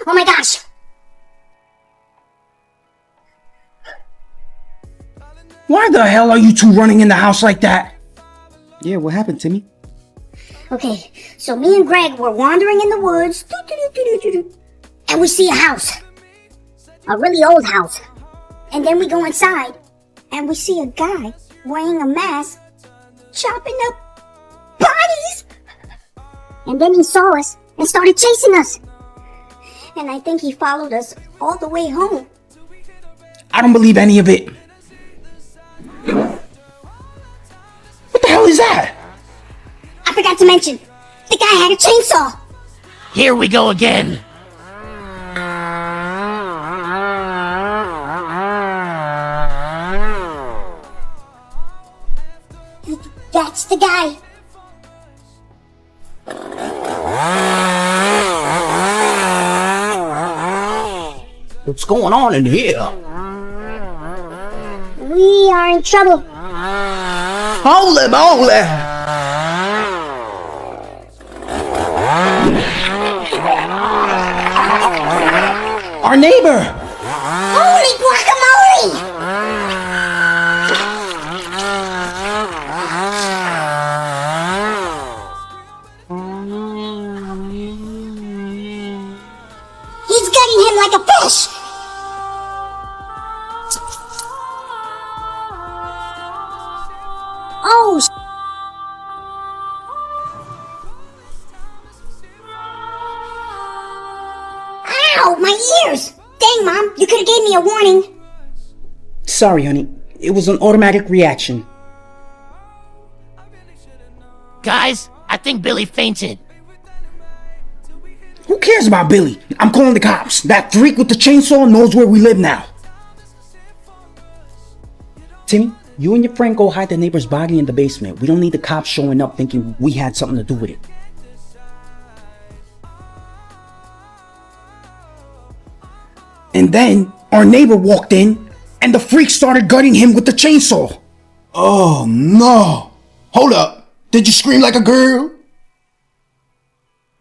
Oh my gosh! Why the hell are you two running in the house like that? Yeah, what happened, Timmy? Okay, so me and Greg were wandering in the woods, and we see a house. A really old house. And then we go inside, and we see a guy wearing a mask, chopping up bodies! And then he saw us and started chasing us. And I think he followed us all the way home. I don't believe any of it. What the hell is that? I forgot to mention, the guy had a chainsaw. Here we go again. That's the guy. What's going on in here? We are in trouble. Holy moly! Our neighbor! Holy guacamole! He's gutting him like a fish! Oh, Ow, my ears! Dang, Mom, you could've gave me a warning. Sorry, honey. It was an automatic reaction. Guys, I think Billy fainted. Who cares about Billy? I'm calling the cops. That freak with the chainsaw knows where we live now. Timmy, you and your friend go hide the neighbor's body in the basement. We don't need the cops showing up thinking we had something to do with it. And then our neighbor walked in and the freak started gutting him with the chainsaw. Oh no. Hold up. Did you scream like a girl?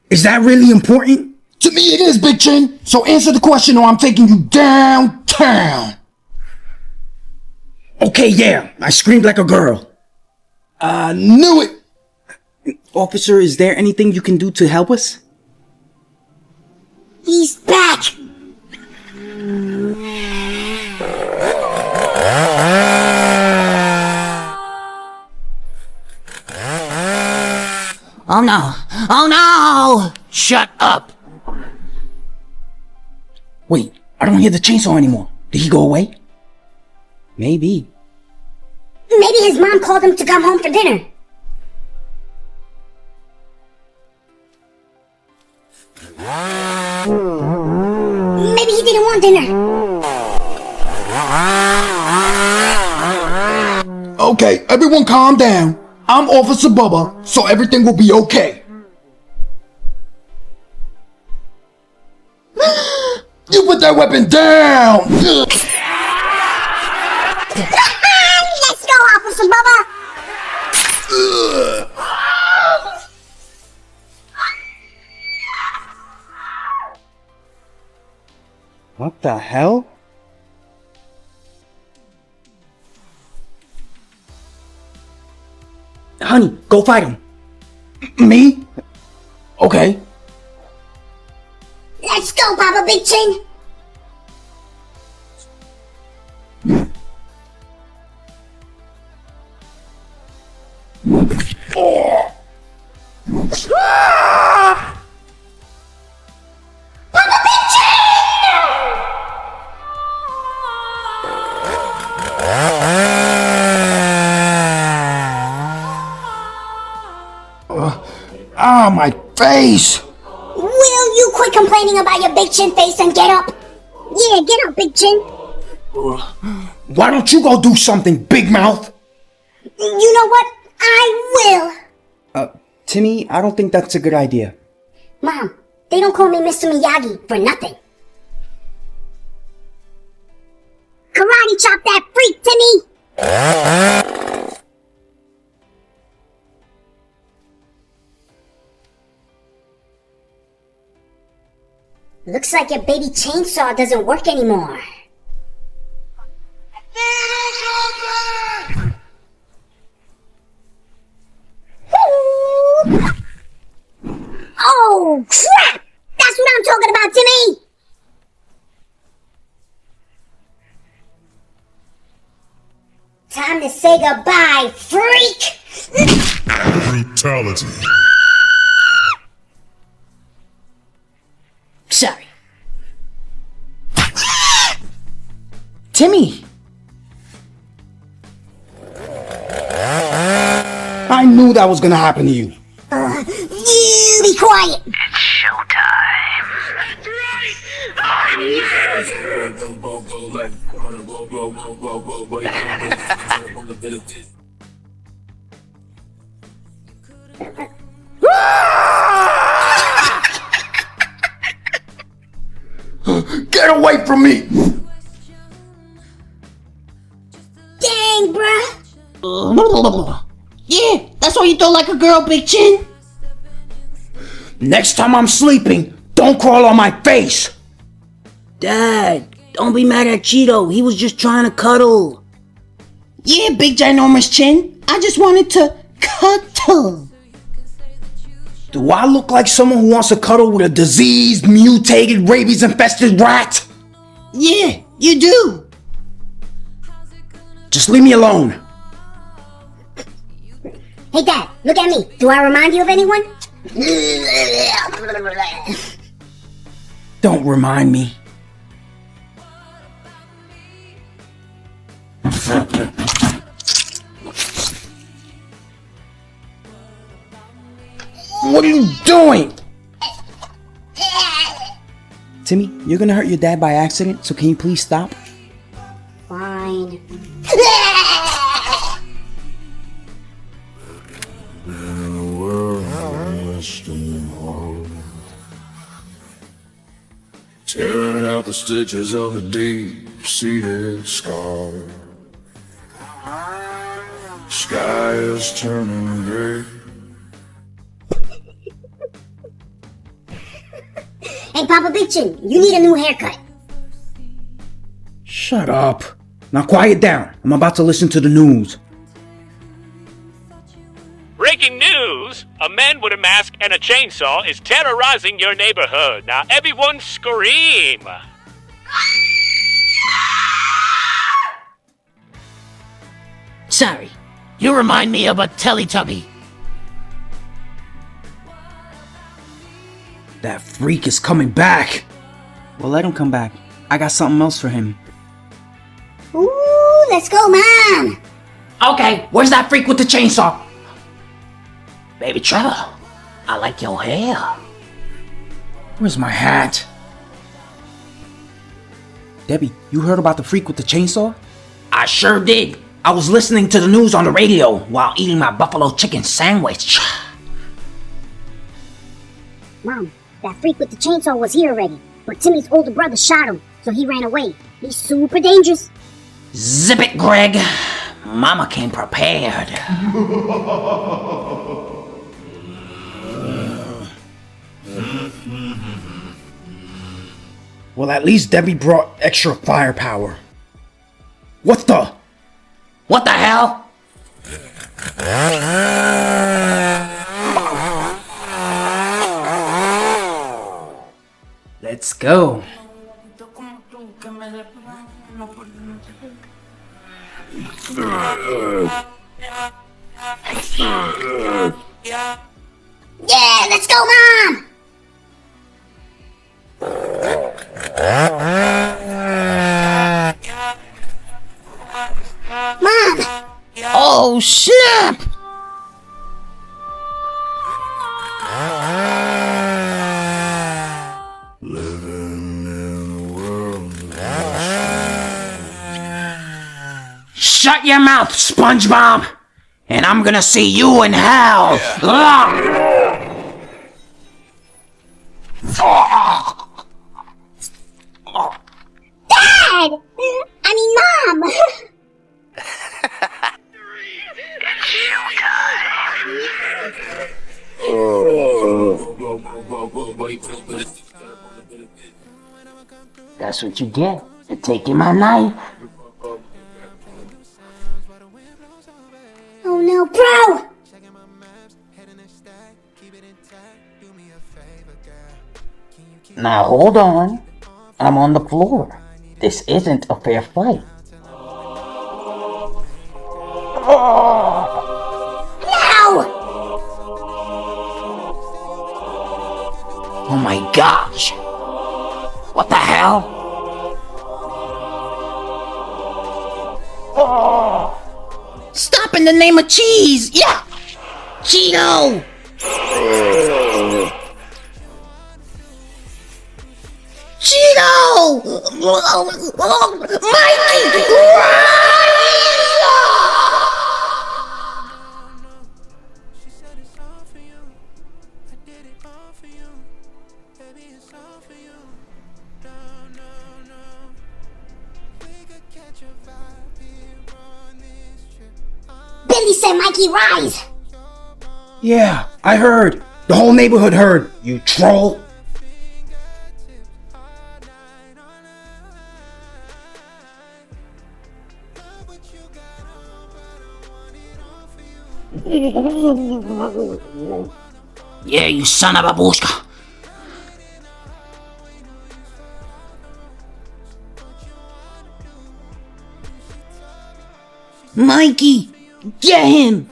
Is that really important? To me it is, Big Chin. So answer the question or I'm taking you downtown. Okay, yeah, I screamed like a girl. I knew it. Officer, is there anything you can do to help us? He's back! Oh no! Oh no! Shut up! Wait, I don't hear the chainsaw anymore. Did he go away? Maybe. Maybe his mom called him to come home for dinner. Maybe he didn't want dinner. Okay, everyone calm down. I'm Officer Bubba, so everything will be okay. You put that weapon down! Let's go, Officer Bubba! What the hell? Honey, go fight him. Me? Okay. Let's go, Papa Big Chin! Papa Big Ah, my face! Will you quit complaining about your Big Chin face and get up? Yeah, get up, Big Chin. Why don't you go do something, Big Mouth? You know what? I will. Timmy, I don't think that's a good idea. Mom, they don't call me Mr. Miyagi for nothing. Karate chop that freak, Timmy! Looks like your baby chainsaw doesn't work anymore. Oh, crap! That's what I'm talking about, Timmy! Time to say goodbye, freak! Brutality. Sorry. Timmy! I knew that was gonna happen to you. You be quiet! Get away from me! Dang, bruh! Yeah, that's why you don't like a girl, Big Chin. Next time I'm sleeping, don't crawl on my face! Dad, don't be mad at Cheeto. He was just trying to cuddle. Yeah, Big Ginormous Chin. I just wanted to cuddle. Do I look like someone who wants to cuddle with a diseased, mutated, rabies-infested rat? Yeah, you do. Just leave me alone. Hey, Dad, look at me. Do I remind you of anyone? Don't remind me. What are you doing? Timmy, you're gonna hurt your dad by accident, so can you please stop? Fine. Tearing out the stitches of a deep-seated scar. Sky is turning gray. Hey, Papa Big Chin, you need a new haircut. Shut up. Now quiet down. I'm about to listen to the news. Breaking news! A man with a mask and a chainsaw is terrorizing your neighborhood. Now everyone scream! Sorry. You remind me of a Teletubby. That freak is coming back. Well, let him come back. I got something else for him. Ooh, let's go, Mom! Okay, where's that freak with the chainsaw? Baby Trevor, I like your hair. Where's my hat? Debbie, you heard about the freak with the chainsaw? I sure did. I was listening to the news on the radio while eating my buffalo chicken sandwich. Mom, that freak with the chainsaw was here already, but Timmy's older brother shot him, so he ran away. He's super dangerous. Zip it, Greg. Mama came prepared. Well, at least Debbie brought extra firepower. What the? What the hell? Let's go. Yeah, let's go, Mom! Mom! Oh, snap! Shut your mouth, SpongeBob! And I'm gonna see you in hell! Dad! I mean, Mom! That's what you get for taking my knife. Oh no, bro! Now hold on. I'm on the floor. This isn't a fair fight. No! Oh my gosh! What the hell? Stop in the name of cheese! Yeah! Cheeto! Cheeto! Mikey! Billy said Mikey rise! Yeah, I heard. The whole neighborhood heard, you troll. Yeah, you son of a bushka. Mikey, get him!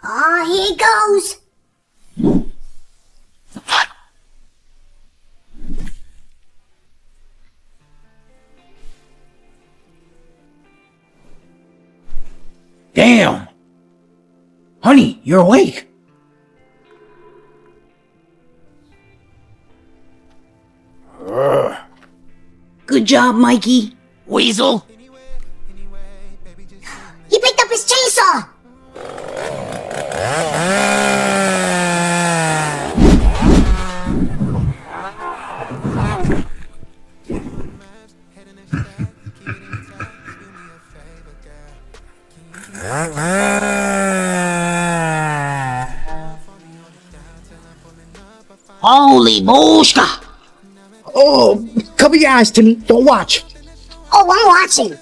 Ah, here goes! Damn. Honey, you're awake. Good job, Mikey. Weasel. He picked up his chainsaw! Holy bushka! Oh, cover your eyes, Timmy. Don't watch. Oh, I'm watching!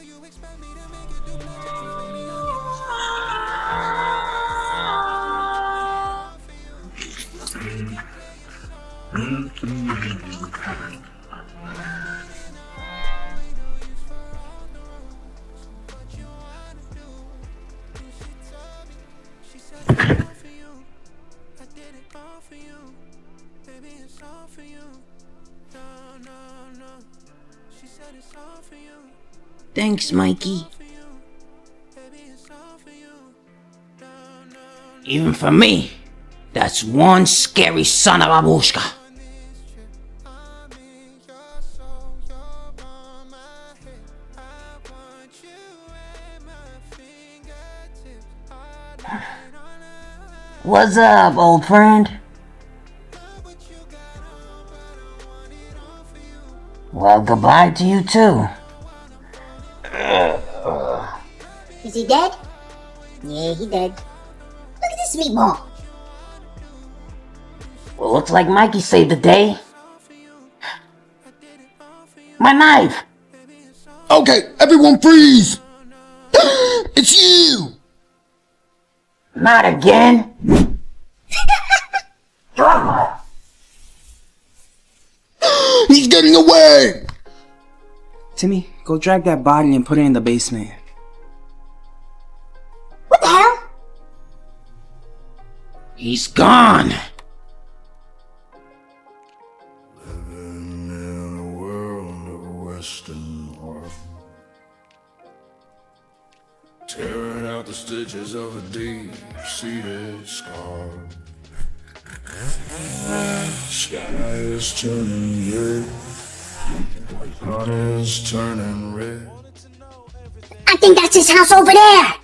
Thanks, Mikey. Even for me, that's one scary son of a bushka. What's up, old friend? Well, goodbye to you too. Is he dead? Yeah, he dead. Look at this meatball! Well, looks like Mikey saved the day. My knife! Okay, everyone freeze. It's you. Not again! He's getting away. Timmy, go drag that body and put it in the basement. What the hell? He's gone! Living in a world of Western art, tearing out the stitches of a deep-seated scar. Sky is turning red, sun is turning red. I think that's his house over there!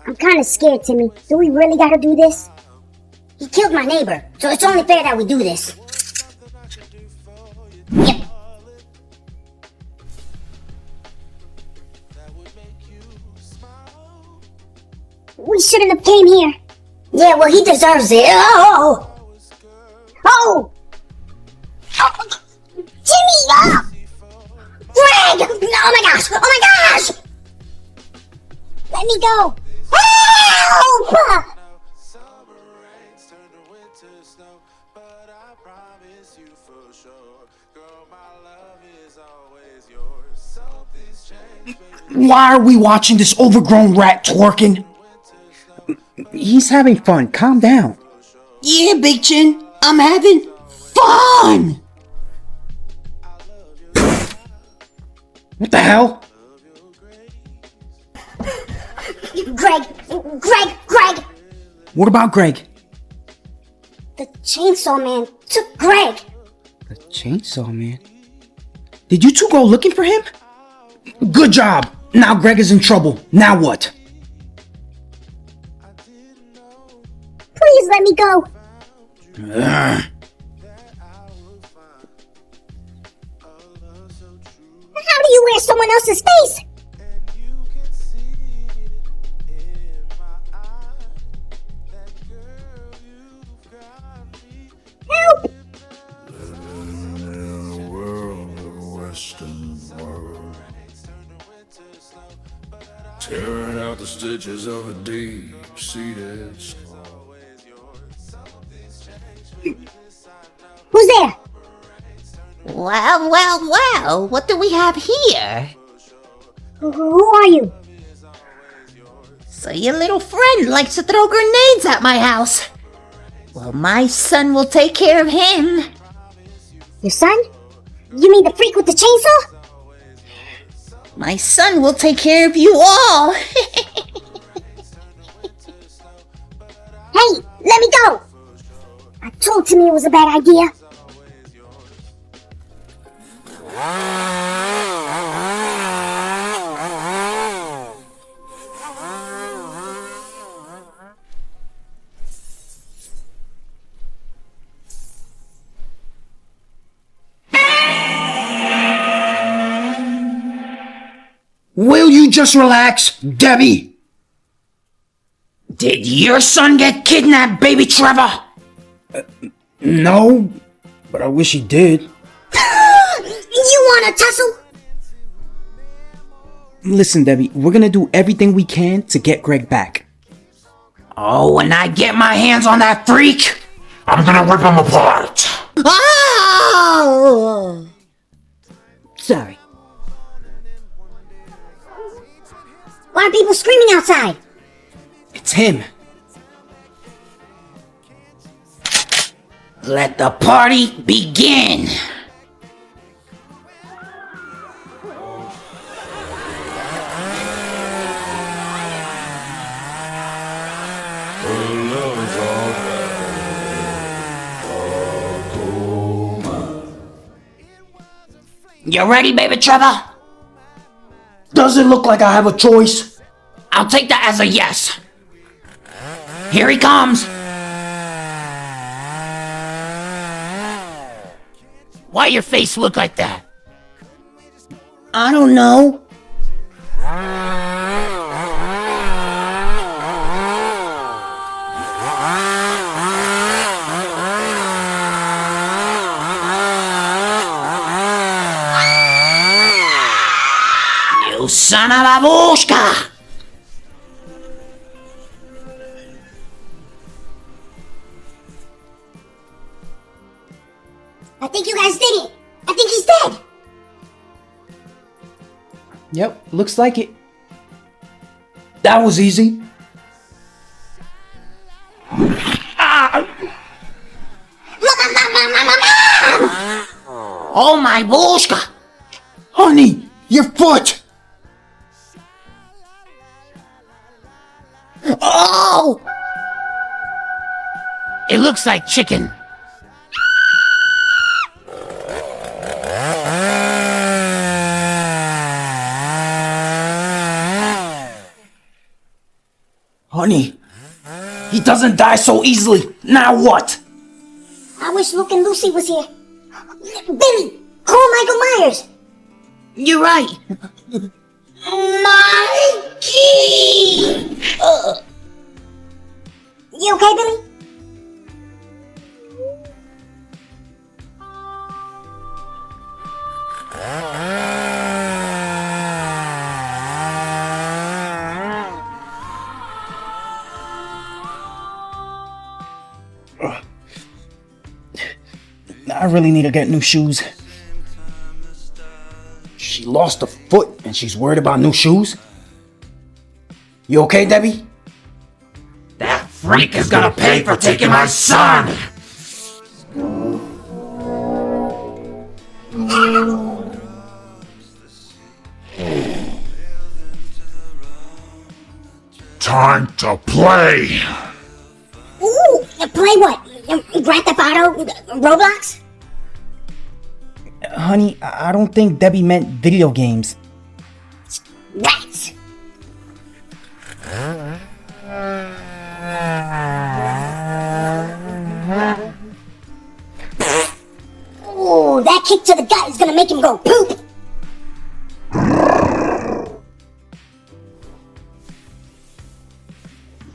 I'm kinda scared, Timmy. Do we really gotta do this? He killed my neighbor, so it's only fair that we do this. Yep. We shouldn't have came here. Yeah, well, he deserves it. Oh! Oh! Oh! Jimmy! Oh! Greg! Oh my gosh! Oh my gosh! Let me go! Help! Why are we watching this overgrown rat twerking? He's having fun. Calm down. Yeah, Big Chin, I'm having fun! What the hell? Greg! What about Greg? The chainsaw man took Greg. The chainsaw man? Did you two go looking for him? Good job. Now Greg is in trouble. Now what? Please let me go. Ugh. How do you wear someone else's face? Help! In a world of Western world, tearing out the stitches of a deep-seated scar. Who's there? Well, what do we have here? Who are you? So your little friend likes to throw grenades at my house. Well, my son will take care of him. Your son? You mean the freak with the chainsaw? My son will take care of you all. Hey, let me go! I told Timmy it was a bad idea. Will you just relax, Debbie? Did your son get kidnapped, baby Trevor? No, but I wish he did. You wanna tussle? Listen, Debbie, we're gonna do everything we can to get Greg back. Oh, when I get my hands on that freak, I'm gonna rip him apart. Oh! Sorry. Why are people screaming outside? It's him. let the party begin. You ready, baby Trevor? Does it look like I have a choice? I'll take that as a yes. Here he comes. Why your face look like that? I don't know. You son of a bushka! I think you guys did it. I think he's dead. Yep, looks like it. That was easy. Oh my bushka! Honey, your foot! Oh! It looks like chicken. Honey, he doesn't die so easily. Now what? I wish Luke and Lucy was here. Billy, call Michael Myers. You're right. Mikey! I really need to get new shoes. She lost a foot and she's worried about new shoes? You okay, Debbie? That freak is gonna pay for taking my son! Time to play! Ooh, play what? Grand Theft Auto? Roblox? Honey, I don't think Debbie meant video games. Rats! Ooh, that kick to the gut is gonna make him go poop!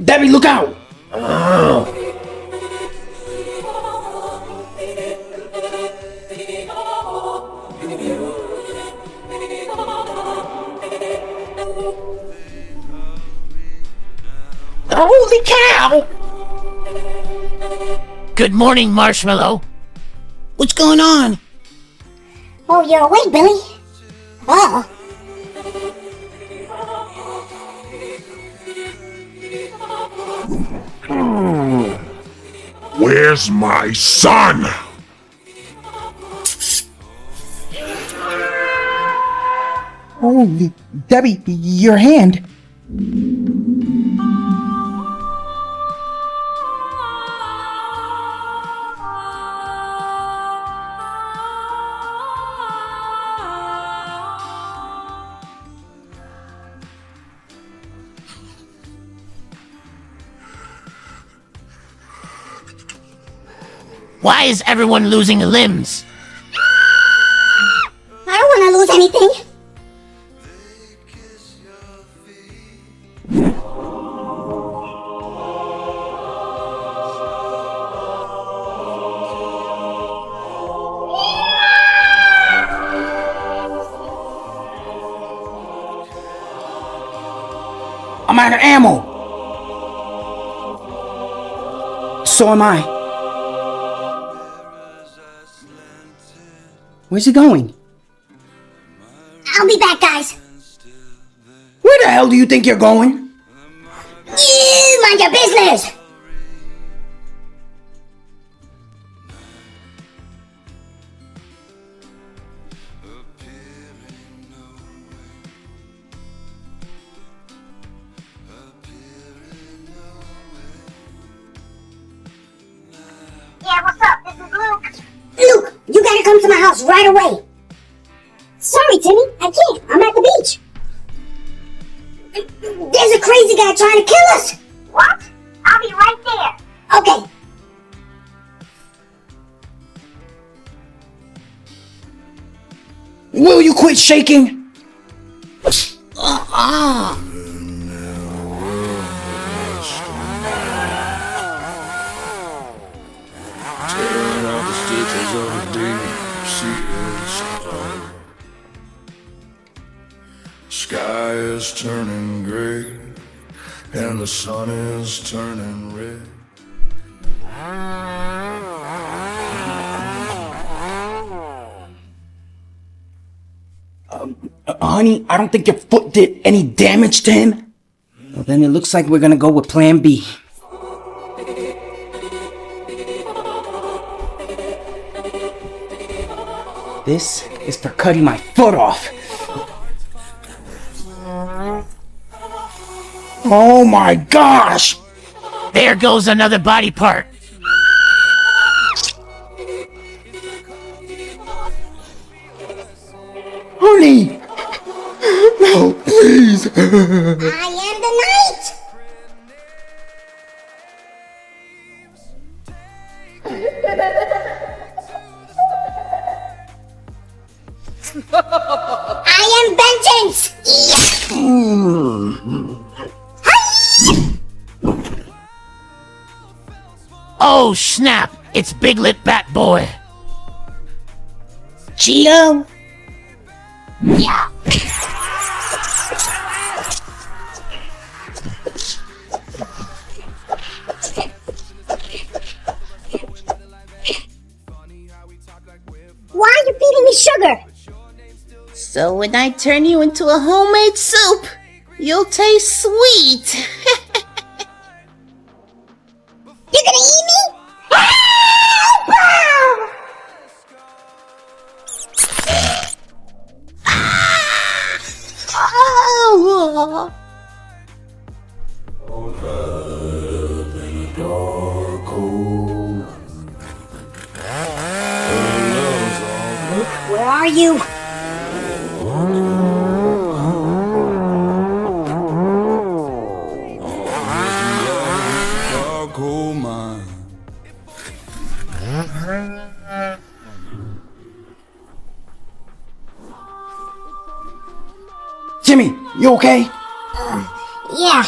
Debbie, look out! Holy cow! Good morning, Marshmallow. What's going on? Oh, you're awake, Billy? Oh. Where's my son? Oh, Debbie, your hand. Why is everyone losing limbs? I don't wanna lose anything. I'm out of ammo! So am I. Where's he going? I'll be back, guys. Where the hell do you think you're going? You mind your business! Yeah, what's up? This is Luke. Luke, you gotta come to my house right away. Sorry, Timmy, I can't. I'm at the beach. There's a crazy guy trying to kill us. What? I'll be right there. Okay. Will you quit shaking? Tearing out the stitches of a deep-seated scar. Sky is turning gray, and the sun is turning red. Honey, I don't think your foot did any damage to him. Well, then it looks like we're gonna go with plan B. This is for cutting my foot off. Oh my gosh! There goes another body part. Honey! No, please! I am the knight. I am vengeance. Oh, snap! It's Big Lip Bat Boy. Cheeto? Yeah. me sugar. So when I turn you into a homemade soup, you'll taste sweet. You're gonna eat me? Oh. Where are you? Dark old mine. Jimmy, you okay? Yeah.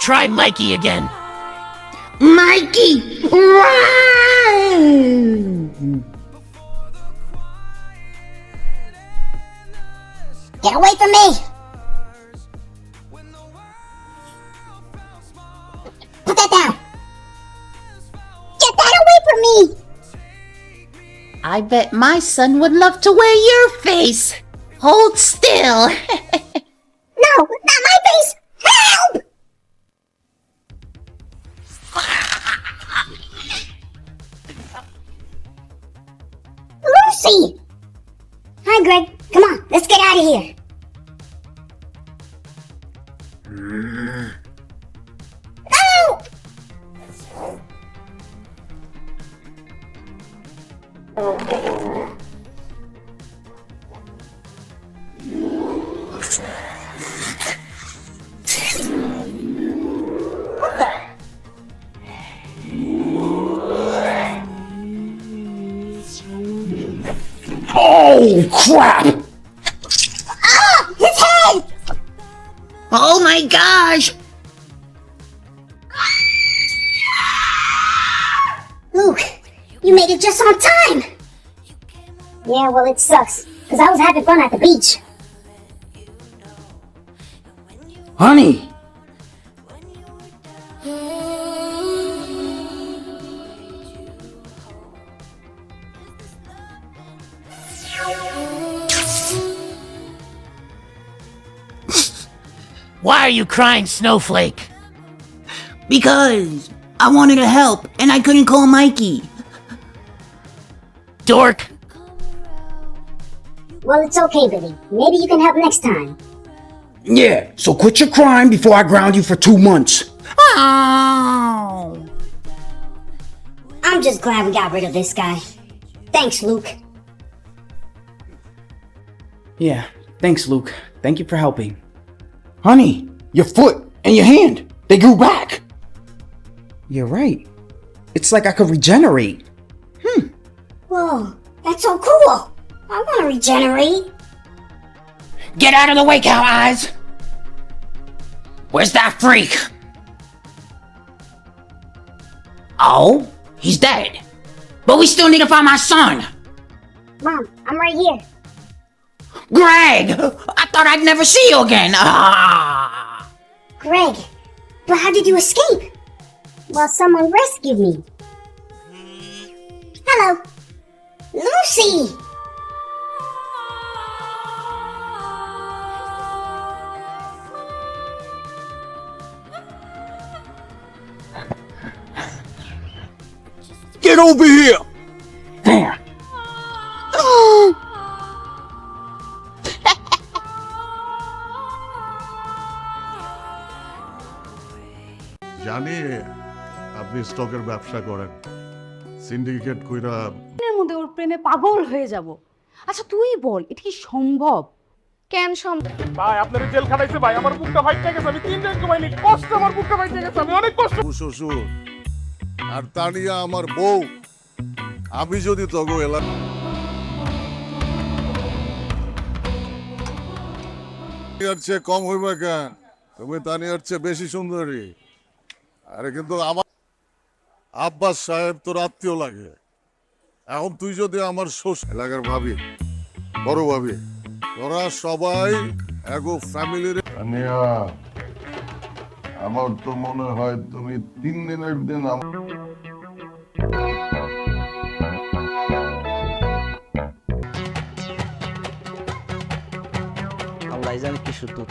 Try Mikey again. Mikey, run! Get away from me. Put that down. Get that away from me. I bet my son would love to wear your face. Hold still. No, not my face. Help! Lucy! Hi, Greg. Come on, let's get out of here. No! Oh, crap! Ah! His head! Oh my gosh! Luke, you made it just on time! Yeah, well, it sucks, because I was having fun at the beach. Honey! Why are you crying, Snowflake? Because I wanted to help and I couldn't call Mikey. Dork. Well, it's okay, Billy. Maybe you can help next time. Yeah, so quit your crying before I ground you for 2 months. Oh. I'm just glad we got rid of this guy. Thanks, Luke. Yeah, thanks, Luke. Thank you for helping. Honey, your foot and your hand, they grew back. You're right. It's like I could regenerate. Whoa, that's so cool. I want to regenerate. Get out of the way, Cow Eyes! Where's that freak? Oh, he's dead. But we still need to find my son. Mom, I'm right here. Greg! I thought I'd never see you again. Ah! Greg, but how did you escape? Well, someone rescued me. Hello. Lucy! Get over here! Damn. জানি আপনি স্টকের ব্যবসা করেন syndicate কইরা এর মধ্যে ওর প্রেমে পাগল হয়ে যাব। আচ্ছা তুই বল এটা কি সম্ভব? কেন সম্ভব? ভাই আপনার জেল খাটাইছে ভাই আমার বুকটা ফাইটে গেছে আমি 3 দিন ঘুমাইনি কষ্ট আমার বুকটা ফাইটে গেছে আমি অনেক কষ্ট শ্বশুর আর তানিয়া আমার বউ আমি যদি তগো এলা তানিয়ার চেয়ে কম হইবা কেন তবে তানিয়ার চেয়ে বেশি সুন্দরী আরে কিন্তু আমার আব্বাস সাহেব তোর আত্মীয় লাগে এখন তুই যদি আমার শ্বশুর এলাকার ভাবি বড় ভাবি তোরা সবাই এগো ফ্যামিলির তানিয়া আমার তো মনে হয় তুমি 3 দিনের দিন শুধু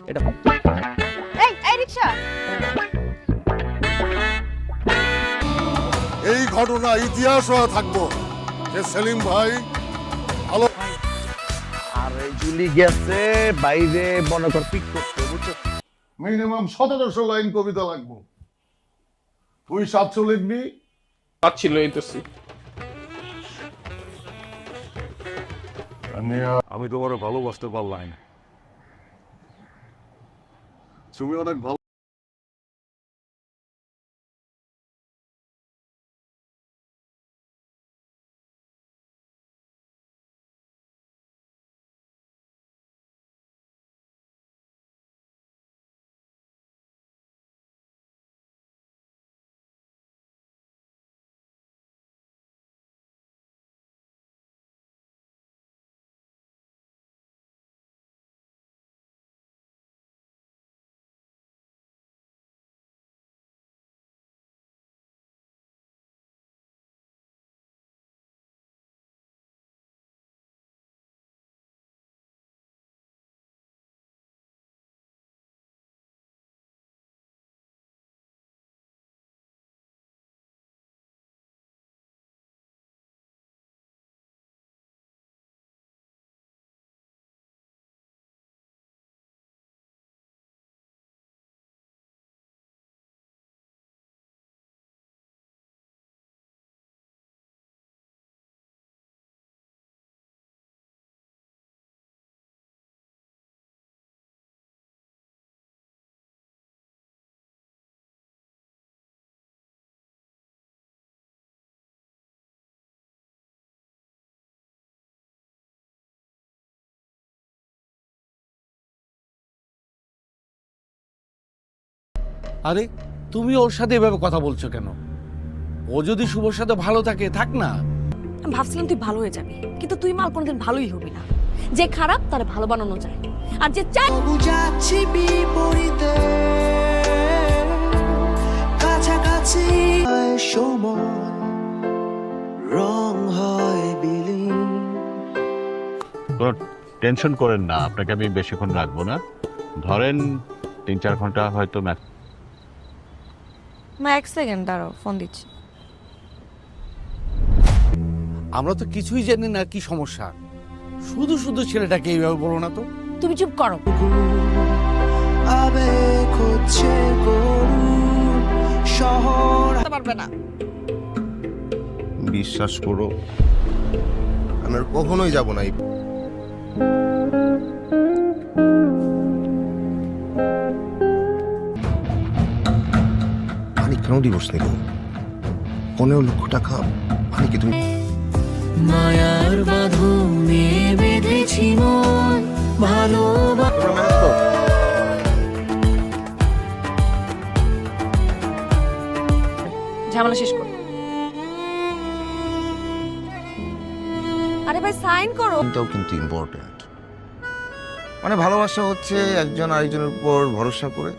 এটা এই রিকশা এই ঘটনা ইতিহাস হয়ে থাকবো যে সেলিম ভাই ভালো। আরে জুলি গেছে বাইরে মনে কর পিক করতে, বুঝছো? মিনিমাম 1700 লাইন কবিতা লাগবো। তুই 700 লিখবি। পাচ্ছি লইতেছি। আমি তোমার ভালোবাসতে পারলাম না। তুমি অনেক ভালো। আরে তুমি ওর সাথে এভাবে কথা বলছো কেন? ও যদি শুভর সাথে ভালো থাকে থাক না। আমি ভাবছিলাম তুই ভালো হয়ে যাবি, কিন্তু তুই মাল কোনোদিন ভালোই হবি না। যে খারাপ তারে ভালো বানানো যায়, আর যে চাই বুঝাচ্ছি বিপরীতে কাছাকাছি সময় রং হয় বিলীন। কোনো টেনশন করেন না, আপনাকে আমি বেশিক্ষণ রাখবো না, ধরেন 3-4 ঘন্টা হয়তো। মা এক সেকেন্ড দাঁড়াও, ফোন দিচ্ছি। আমরা তো কিছুই জানি না কি সমস্যা, শুধু শুধু ছেলেটাকে এইভাবে বলো না তো। তুমি চুপ করো। আবেগ হচ্ছে করুণ শহর পারবে না। বিশ্বাস করো আমি আর কখনোই যাব না। মানে কেন ডিভোর্স নিব? 15 লক্ষ টাকা মানে কি? তুমি মায়ার বাঁধনে বেঁধেছি মন ভালোবাসা। ঝামেলা শেষ করো। আরে ভাই সাইন করো। এটাও কিন্তু ইম্পর্টেন্ট। মানে ভালোবাসা হচ্ছে একজন আরেকজনের উপর ভরসা করে।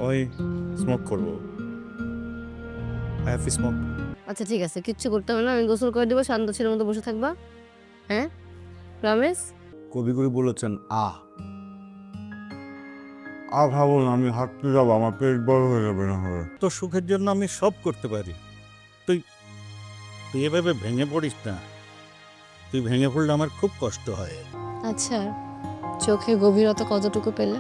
ওই স্মোক করবো। Have smoke. আচ্ছা ঠিক আছে, কিচ্ছু করতে হবে না, আমি গোসল করে দেবো, শান্ত ছেলের মতো বসে থাকবা। হ্যাঁ, প্রমিস? কবি বলেছেন ভাবুন আমি হাঁটতে যাবো, আমার পেট বড় হয়ে যাবে না হয়। তোর সুখের জন্য আমি সব করতে পারি। তুই তুই এভাবে ভেঙে পড়িস না। তুই ভেঙে পড়লে আমার খুব কষ্ট হয়। আচ্ছা, চোখের গভীরতা কতটুকু পেলে?